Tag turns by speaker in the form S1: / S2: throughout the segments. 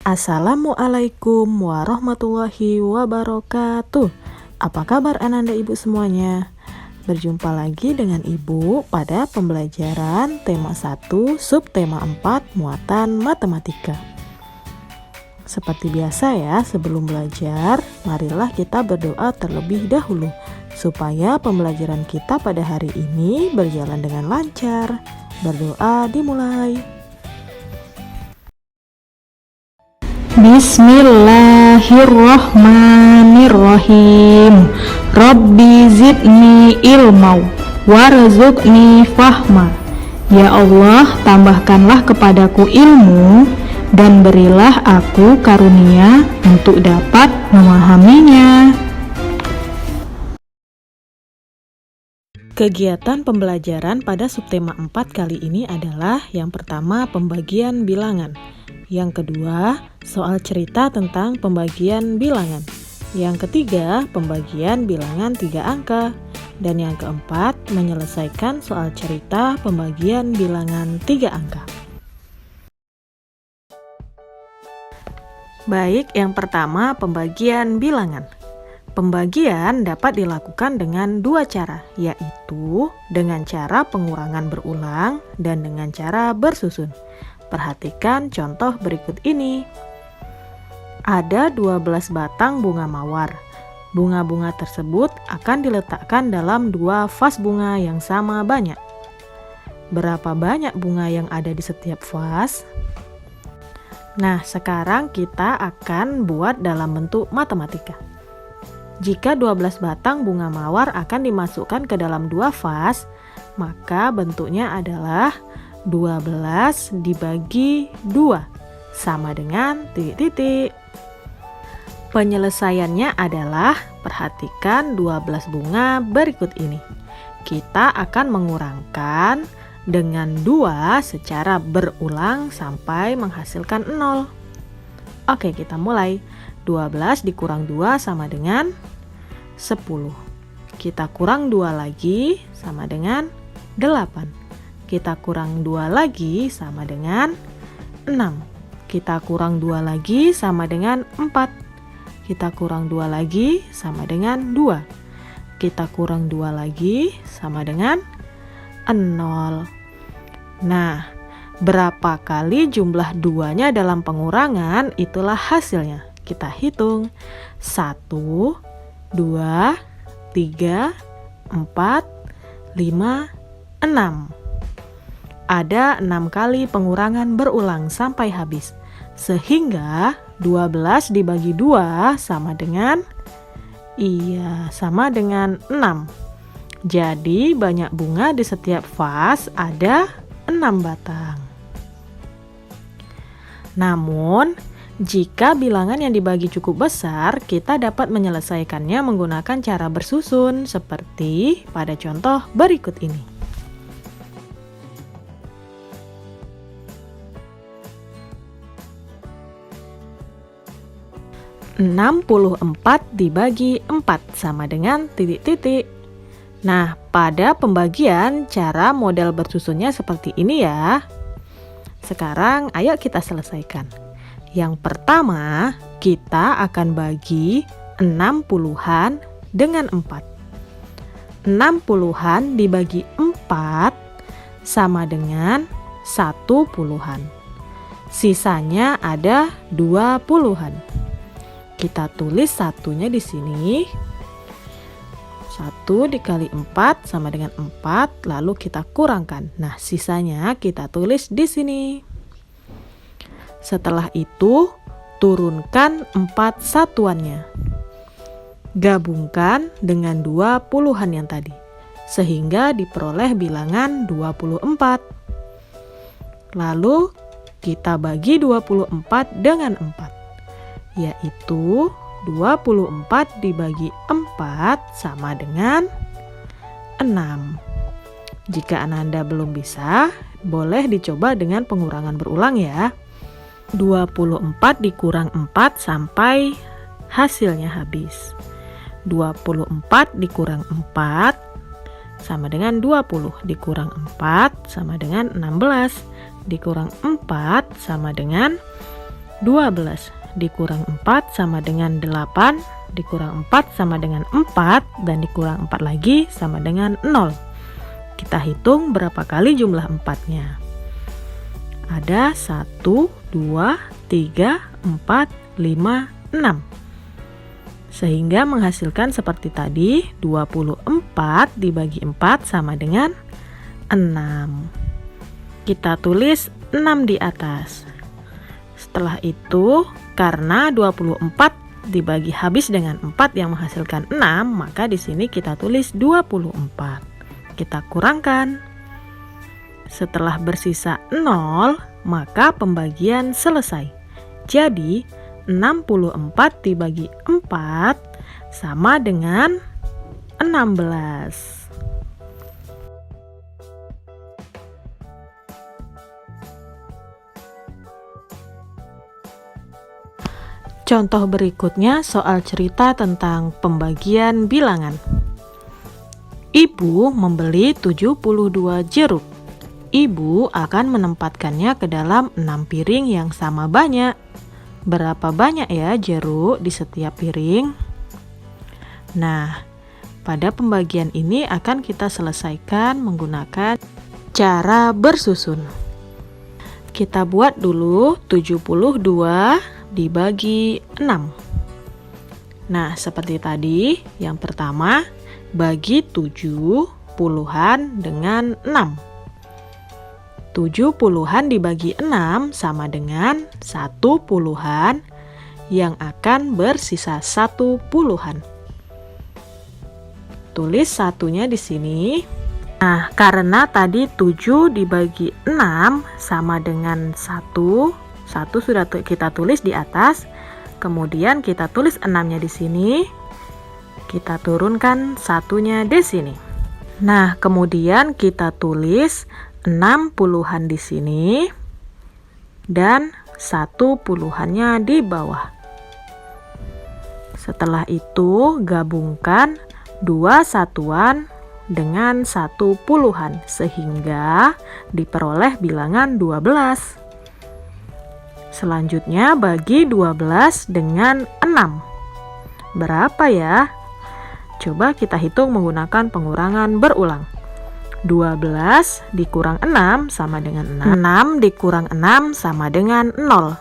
S1: Assalamualaikum warahmatullahi wabarakatuh. Apa kabar Ananda Ibu semuanya? Berjumpa lagi dengan Ibu pada pembelajaran tema 1 subtema 4 muatan matematika. Seperti biasa ya, sebelum belajar, marilah kita berdoa terlebih dahulu supaya pembelajaran kita pada hari ini berjalan dengan lancar. Berdoa dimulai. Bismillahirrahmanirrahim. Rabbi zidni ilmau warzuqni fahma. Ya Allah, tambahkanlah kepadaku ilmu dan berilah aku karunia untuk dapat memahaminya. Kegiatan pembelajaran pada subtema 4 kali ini adalah yang pertama pembagian bilangan. Yang kedua, soal cerita tentang pembagian bilangan. Yang ketiga, pembagian bilangan 3 angka. Dan yang keempat, menyelesaikan soal cerita pembagian bilangan 3 angka. Baik, yang pertama pembagian bilangan. Pembagian dapat dilakukan dengan 2 cara, yaitu dengan cara pengurangan berulang dan dengan cara bersusun. Perhatikan contoh berikut ini. Ada 12 batang bunga mawar. Bunga-bunga tersebut akan diletakkan dalam 2 vas bunga yang sama banyak. Berapa banyak bunga yang ada di setiap vas? Nah, sekarang kita akan buat dalam bentuk matematika. Jika 12 batang bunga mawar akan dimasukkan ke dalam 2 vas, maka bentuknya adalah 12 dibagi 2 sama dengan titik-titik. Penyelesaiannya adalah, perhatikan 12 bunga berikut ini. Kita akan mengurangkan dengan 2 secara berulang sampai menghasilkan 0. Oke, kita mulai. 12 dikurang 2 sama dengan 10. Kita kurang 2 lagi sama dengan 8. Kita kurang 2 lagi sama dengan 6. Kita kurang 2 lagi sama dengan 4. Kita kurang 2 lagi sama dengan 2. Kita kurang 2 lagi sama dengan 0. Nah, berapa kali jumlah 2-nya dalam pengurangan, itulah hasilnya. Kita hitung. 1, 2, 3, 4, 5, 6. Ada 6 kali pengurangan berulang sampai habis. Sehingga 12 dibagi 2 sama dengan 6. Jadi banyak bunga di setiap vas ada 6 batang. Namun, jika bilangan yang dibagi cukup besar, kita dapat menyelesaikannya menggunakan cara bersusun seperti pada contoh berikut ini. 64 dibagi 4 sama dengan titik-titik. Nah, pada pembagian cara model bersusunnya seperti ini ya. Sekarang ayo kita selesaikan. Yang pertama, kita akan bagi 6 puluhan dengan 4. 6 puluhan dibagi 4 sama dengan 1 puluhan. Sisanya ada 2 puluhan. Kita tulis satunya di sini. 1 dikali 4 sama dengan 4, lalu kita kurangkan. Nah, sisanya kita tulis di sini. Setelah itu, turunkan 4 satuannya. Gabungkan dengan 2 puluhan yang tadi, sehingga diperoleh bilangan 24. Lalu, kita bagi 24 dengan 4. Yaitu 24 dibagi 4 sama dengan 6. Jika Ananda belum bisa, boleh dicoba dengan pengurangan berulang ya. 24 dikurang 4 sampai hasilnya habis. 24 dikurang 4 sama dengan 20. Dikurang 4 sama dengan 16. Dikurang 4 sama dengan 12 dikurang 4 sama dengan 8, dikurang 4 sama dengan 4, dan dikurang 4 lagi sama dengan 0. Kita hitung berapa kali jumlah 4-nya. Ada 1, 2, 3, 4, 5, 6. Sehingga menghasilkan seperti tadi, 24 dibagi 4 sama dengan 6. Kita tulis 6 di atas. Setelah itu, karena 24 dibagi habis dengan 4 yang menghasilkan 6, maka di sini kita tulis 24. Kita kurangkan. Setelah bersisa 0, maka pembagian selesai. Jadi, 64 dibagi 4 sama dengan 16. Contoh berikutnya soal cerita tentang pembagian bilangan. Ibu membeli 72 jeruk. Ibu akan menempatkannya ke dalam 6 piring yang sama banyak. Berapa banyak ya jeruk di setiap piring? Nah, pada pembagian ini akan kita selesaikan menggunakan cara bersusun. Kita buat dulu 72 dibagi 6. Nah, seperti tadi, yang pertama, bagi 7 puluhan dengan 6. 7 puluhan dibagi 6 sama dengan 1 puluhan yang akan bersisa 1 puluhan. Tulis satunya di sini. Nah, karena tadi 7 dibagi 6 sama dengan 1 sudah kita tulis di atas, kemudian kita tulis 6-nya di sini, kita turunkan satunya di sini. Nah, kemudian kita tulis 6 puluhan di sini, dan 1 puluhannya di bawah. Setelah itu, gabungkan 2 satuan dengan 1 puluhan, sehingga diperoleh bilangan 12. Selanjutnya bagi 12 dengan 6. Berapa ya? Coba kita hitung menggunakan pengurangan berulang. 12 dikurang 6 sama dengan 6. 6 dikurang 6 sama dengan 0.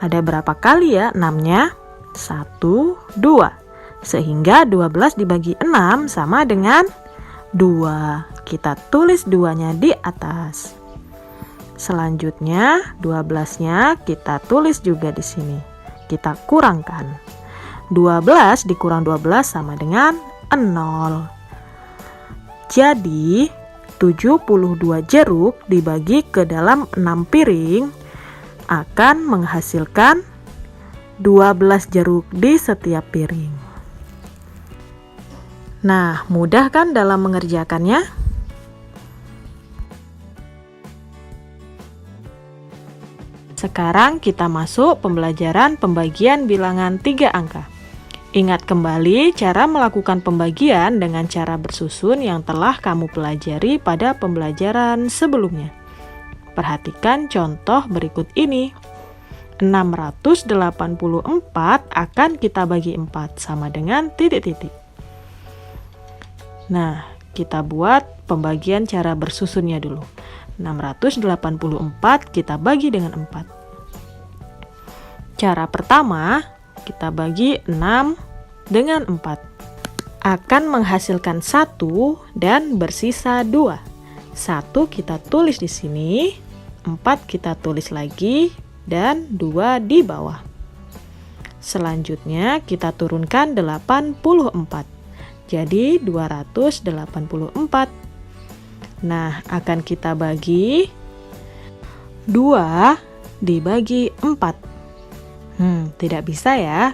S1: Ada berapa kali ya 6-nya? 1, 2. Sehingga 12 dibagi 6 sama dengan 2. Kita tulis 2-nya di atas. Selanjutnya 12-nya kita tulis juga di sini. Kita kurangkan. 12 dikurang 12 sama dengan 0. Jadi 72 jeruk dibagi ke dalam 6 piring akan menghasilkan 12 jeruk di setiap piring. Nah, mudah kan dalam mengerjakannya? Sekarang kita masuk pembelajaran pembagian bilangan 3 angka. Ingat kembali cara melakukan pembagian dengan cara bersusun yang telah kamu pelajari pada pembelajaran sebelumnya. Perhatikan contoh berikut ini. 684 akan kita bagi 4 sama dengan titik-titik. Nah, kita buat pembagian cara bersusunnya dulu. 684 kita bagi dengan 4. Cara pertama, kita bagi 6 dengan 4. Akan menghasilkan 1 dan bersisa 2. 1 kita tulis di sini, 4 kita tulis lagi, dan 2 di bawah. Selanjutnya kita turunkan 84. Jadi 284. Nah, akan kita bagi 2 dibagi 4. Tidak bisa ya.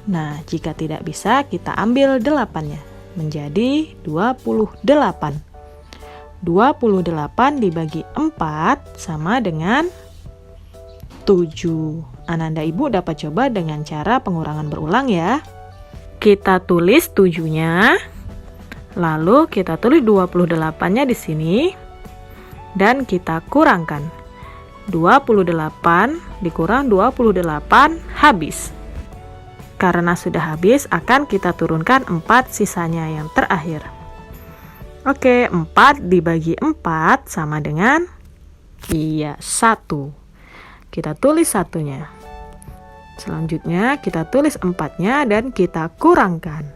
S1: Nah, jika tidak bisa, kita ambil 8-nya. Menjadi 28. 28 dibagi 4 sama dengan 7. Ananda Ibu dapat coba dengan cara pengurangan berulang ya. Kita tulis 7-nya. Lalu kita tulis 28-nya di sini dan kita kurangkan. 28 dikurang 28 habis. Karena sudah habis, akan kita turunkan 4 sisanya yang terakhir. Oke, 4 dibagi 4 sama dengan 1. Kita tulis 1-nya. Selanjutnya kita tulis 4-nya dan kita kurangkan.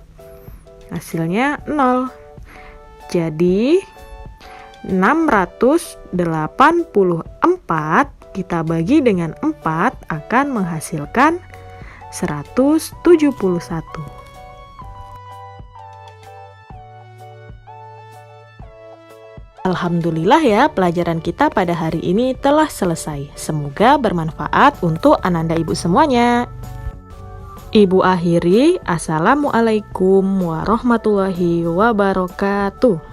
S1: Hasilnya 0. Jadi 684 kita bagi dengan 4 akan menghasilkan 171. Alhamdulillah ya, pelajaran kita pada hari ini telah selesai. Semoga bermanfaat untuk Ananda Ibu semuanya. Ibu akhiri, Assalamualaikum warahmatullahi wabarakatuh.